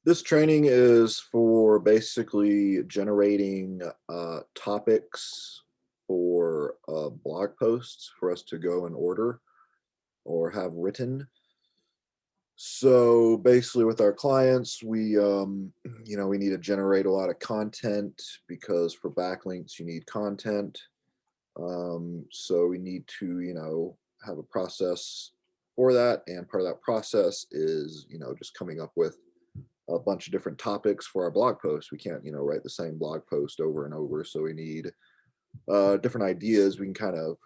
This training is for basically generating topics for blog posts for us to go and order or have written. So basically, with our clients, we need to generate a lot of content because for backlinks, you need content. So we need to, have a process for that. And part of that process is, just coming up with a bunch of different topics for our blog posts. We can't, write the same blog post over and over. So we need different ideas. We can kind of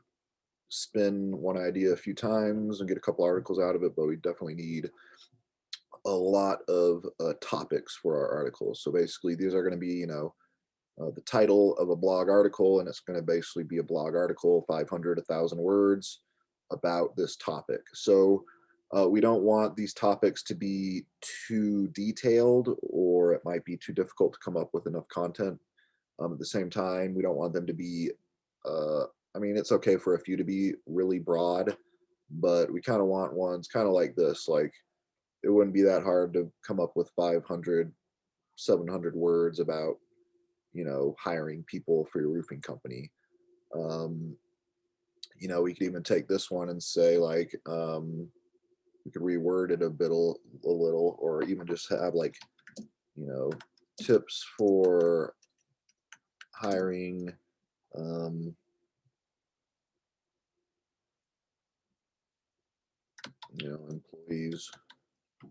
spin one idea a few times and get a couple articles out of it, but we definitely need a lot of topics for our articles. So basically, these are going to be, the title of a blog article, and it's going to basically be a blog article, 500, 1,000 words about this topic. So we don't want these topics to be too detailed, or it might be too difficult to come up with enough content. At the same time, we don't want them to be, I mean, it's okay for a few to be really broad, but we kind of want ones kind of like this. Like, it wouldn't be that hard to come up with 500, 700 words about, hiring people for your roofing company. Um, we could even take this one and say, like, we could reword it a little, or even just have, like, you know, tips for hiring, um, employees for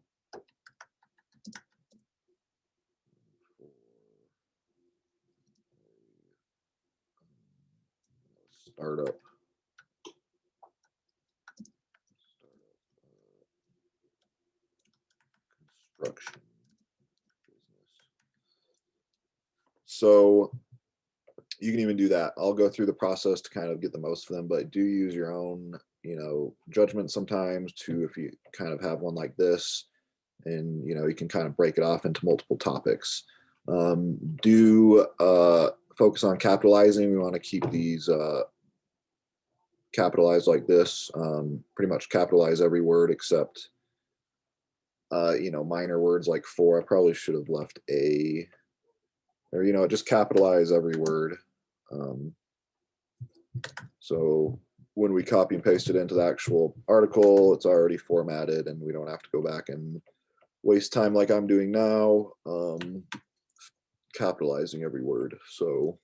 startup, construction business. So you can even do that. I'll go through the process to kind of get the most of them, but do use your own, judgment sometimes to, if you kind of have one like this, and you can kind of break it off into multiple topics. Do focus on capitalizing. We want to keep these capitalized like this. Pretty much capitalize every word except minor words like for. I probably should have left a, or just capitalize every word. Um, so when we copy and paste it into the actual article, it's already formatted, and we don't have to go back and waste time like I'm doing now, capitalizing every word. So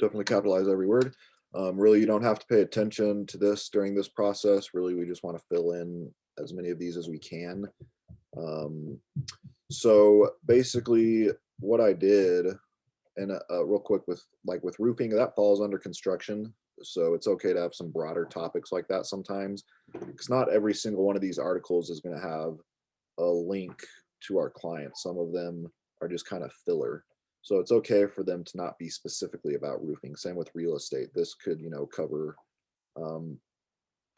definitely capitalize every word. Really, you don't have to pay attention to this during this process. Really, we just want to fill in as many of these as we can. Um, so basically, what I did, and real quick, with roofing, that falls under construction. So it's okay to have some broader topics like that sometimes, because not every single one of these articles is going to have a link to our clients. Some of them are just kind of filler. So it's okay for them to not be specifically about roofing. Same with real estate. This could, cover um,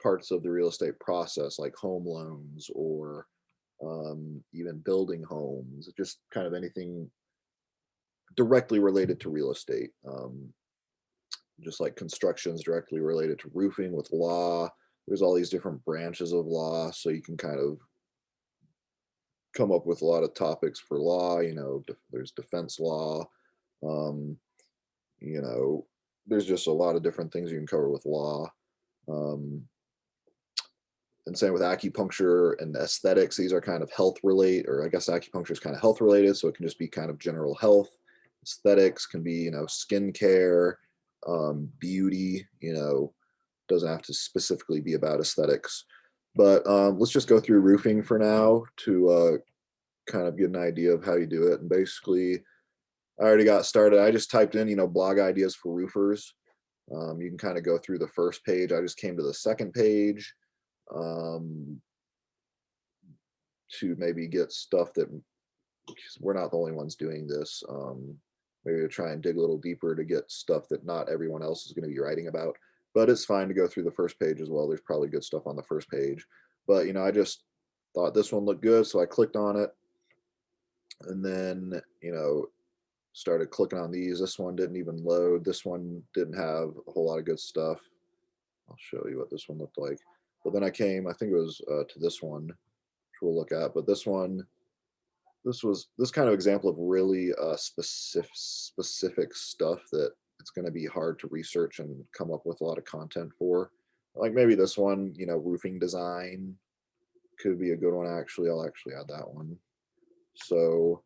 parts of the real estate process, like home loans, or even building homes, just kind of anything directly related to real estate. Just like construction is directly related to roofing with law. There's all these different branches of law. So you can kind of come up with a lot of topics for law. There's defense law. Um, you know, there's just a lot of different things you can cover with law. Um, and same with acupuncture and aesthetics. These are kind of health related, or I guess acupuncture is kind of health related. So it can just be kind of general health. Aesthetics can be, skincare, beauty, doesn't have to specifically be about aesthetics. But let's just go through roofing for now to kind of get an idea of how you do it. And basically, I already got started. I just typed in, blog ideas for roofers. You can kind of go through the first page. I just came to the second page um, to maybe get stuff that, we're not the only ones doing this. Maybe to try and dig a little deeper to get stuff that not everyone else is going to be writing about. But it's fine to go through the first page as well. There's probably good stuff on the first page. But, I just thought this one looked good. So I clicked on it. And then, started clicking on these. This one didn't even load. This one didn't have a whole lot of good stuff. I'll show you what this one looked like. But then I think it was to this one, which we'll look at. But this one this kind of example of really specific stuff that it's going to be hard to research and come up with a lot of content for. Like maybe this one, roofing design could be a good one. Actually, I'll actually add that one. So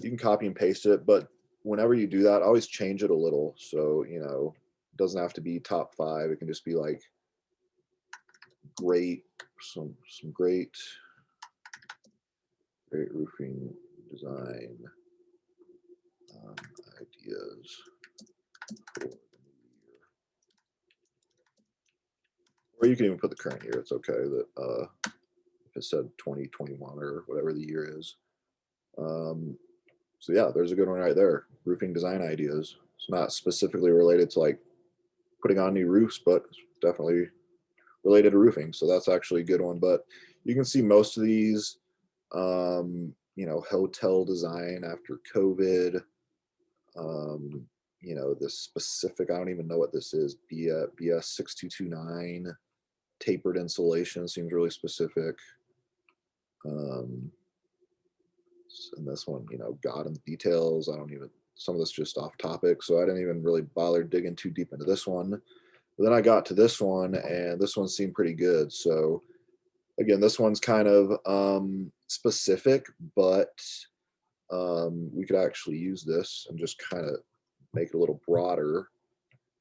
you can copy and paste it, but whenever you do that, always change it a little. So, it doesn't have to be top 5. It can just be like great, some great roofing design um, ideas for the new year. Or you can even put the current year. It's okay that if it said 2021 or whatever the year is. So yeah, there's a good one right there. Roofing design ideas. It's not specifically related to like putting on new roofs, but it's definitely related to roofing. So that's actually a good one. But you can see most of these, hotel design after COVID. This specific, I don't even know what this is. BS 6229 tapered insulation seems really specific. Um, and this one, God in the details. I don't even, some of this just off topic. So I didn't even really bother digging too deep into this one. But then I got to this one and this one seemed pretty good. So again, this one's kind of specific, but we could actually use this and just kind of make it a little broader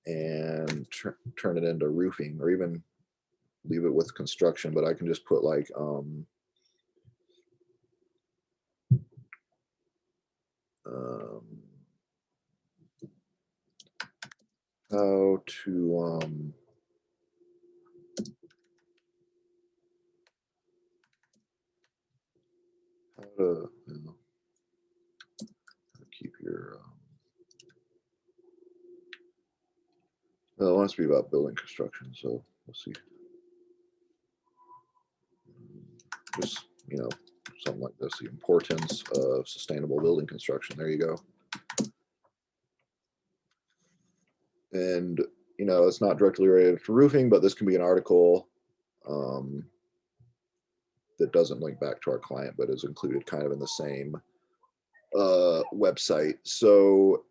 and turn it into roofing, or even leave it with construction. But I can just put like um, how to how to keep your well, it wants to be about building construction, so let's see. Just something like this: the importance of sustainable building construction. There you go. And it's not directly related to roofing, but this can be an article um, that doesn't link back to our client, but is included kind of in the same website. So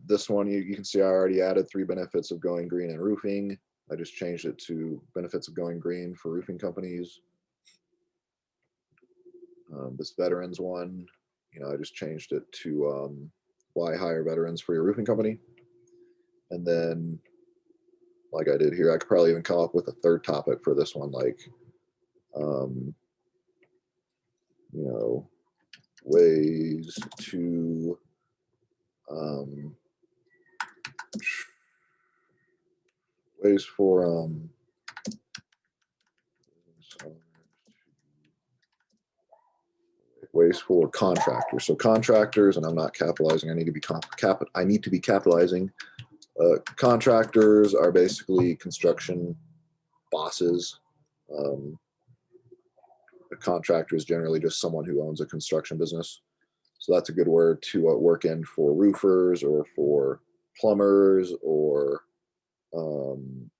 this one, you can see I already added 3 benefits of going green in roofing. I just changed it to benefits of going green for roofing companies. This veterans one, I just changed it to why hire veterans for your roofing company. And then, like I did here, I could probably even come up with a third topic for this one, like, um, ways to ways for ways for contractors. So contractors, and I'm not capitalizing. I need to be I need to be capitalizing. Contractors are basically construction bosses. Um, a contractor is generally just someone who owns a construction business. So that's a good word to work in for roofers or for plumbers or um,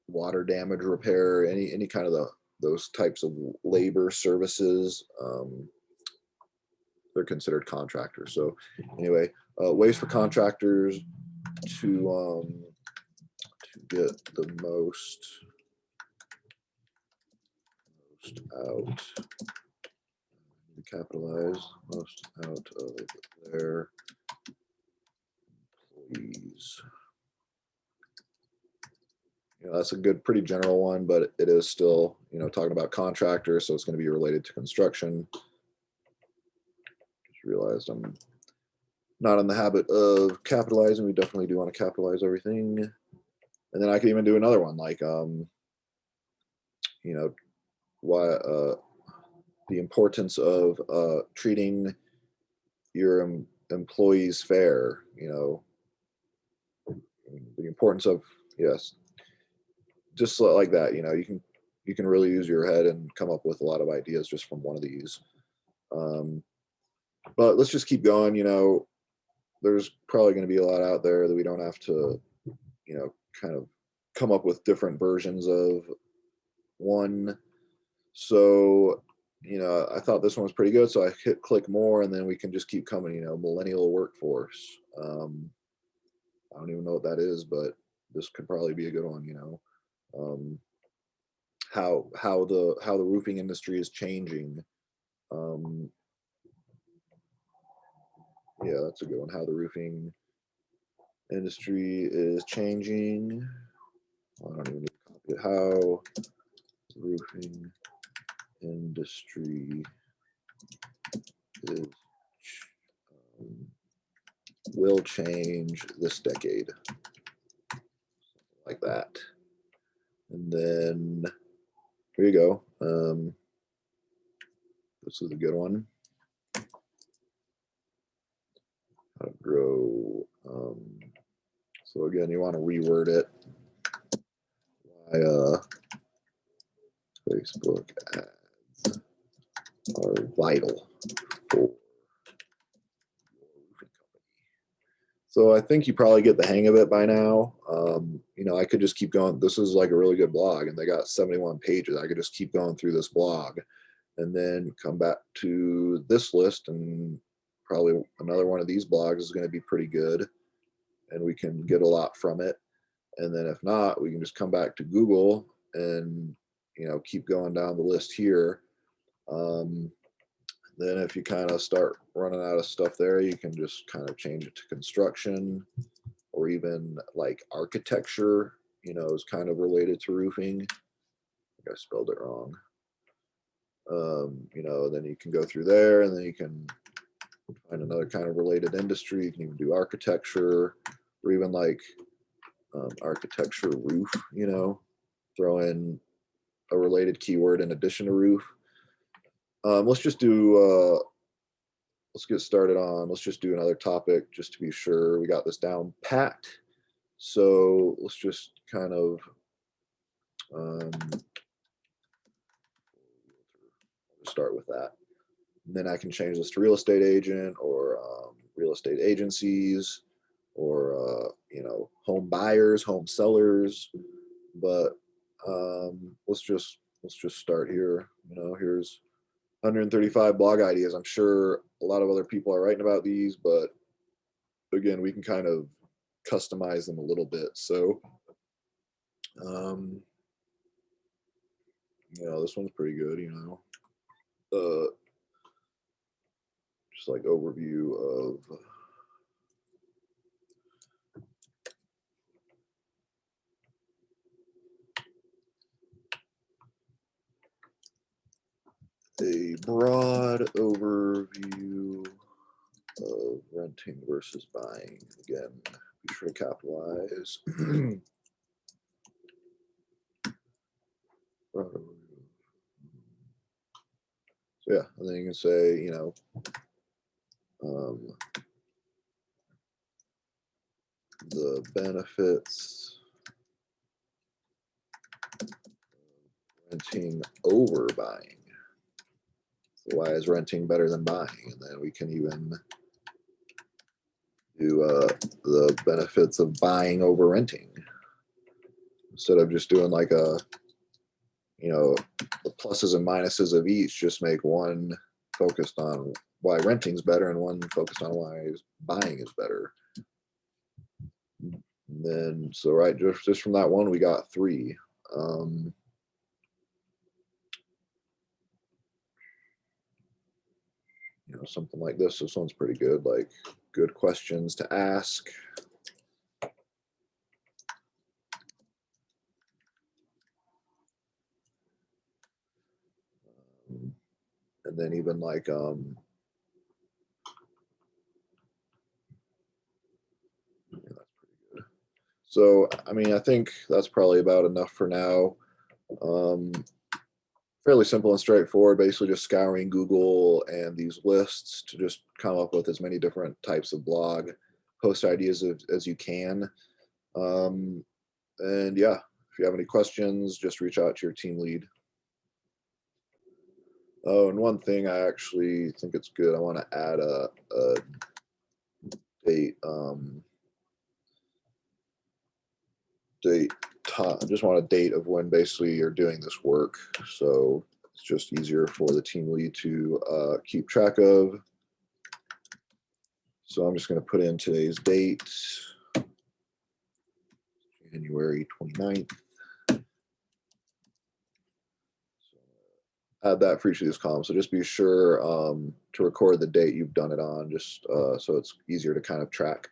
water damage repair, any kind of those types of labor services. They're considered contractors. So anyway, ways for contractors to get the most out, capitalize most out of their employees. That's a good, pretty general one, but it is still, talking about contractors, so it's going to be related to construction. Just realized I'm not in the habit of capitalizing. We definitely do want to capitalize everything. And then I could even do another one, like, why the importance of treating your employees fair. The importance of, yes, just like that. You can really use your head and come up with a lot of ideas just from one of these. But let's just keep going. There's probably going to be a lot out there that we don't have to, kind of come up with different versions of one. So, I thought this one was pretty good. So I hit click more, and then we can just keep coming, millennial workforce. I don't even know what that is, but this could probably be a good one. Um, how the roofing industry is changing. Um, yeah, that's a good one. How the roofing industry is changing. I don't even need to copy it. How the roofing industry is um, will change this decade, like that. And then here you go. This is a good one. How to grow. So again, you want to reword it. Why Facebook ads are vital for your roofing company. So I think you probably get the hang of it by now. I could just keep going. This is like a really good blog, and they got 71 pages. I could just keep going through this blog and then come back to this list, and probably another one of these blogs is going to be pretty good, and we can get a lot from it. And then if not, we can just come back to Google and keep going down the list here. Then if you kind of start running out of stuff there, you can just kind of change it to construction, or even like architecture, is kind of related to roofing. I think I spelled it wrong. Then you can go through there, and then you can find another kind of related industry. You can even do architecture, or even like architecture roof, throw in a related keyword in addition to roof. Let's just do, let's get started on, let's just do another topic just to be sure we got this down pat. So let's just kind of, start with that. And then I can change this to real estate agent, or real estate agencies, or home buyers, home sellers. But let's just start here. Here's 135 blog ideas. I'm sure a lot of other people are writing about these, but again, we can kind of customize them a little bit. So um, this one's pretty good. Just like overview of a broad overview of renting versus buying. Again, be sure to capitalize. So yeah, and then you can say, the benefits of renting over buying. So why is renting better than buying? And then we can even do the benefits of buying over renting, instead of just doing like the pluses and minuses of each. Just make one focused on why renting is better, and one focused on why buying is better. And then, so right, just from that one, we got 3. Something like this. This one's pretty good. Like, good questions to ask. And then even like yeah, that's pretty good. So I mean, I think that's probably about enough for now. Fairly simple and straightforward, basically just scouring Google and these lists to just come up with as many different types of blog post ideas as you can. And yeah, if you have any questions, just reach out to your team lead. Oh, and one thing I actually think it's good, I want to add a date, I just want a date of when basically you're doing this work. So It's just easier for the team lead to keep track of. So I'm just going to put in today's date, January 29th. Add that for each of these columns. So just be sure to record the date you've done it on, just so it's easier to kind of track.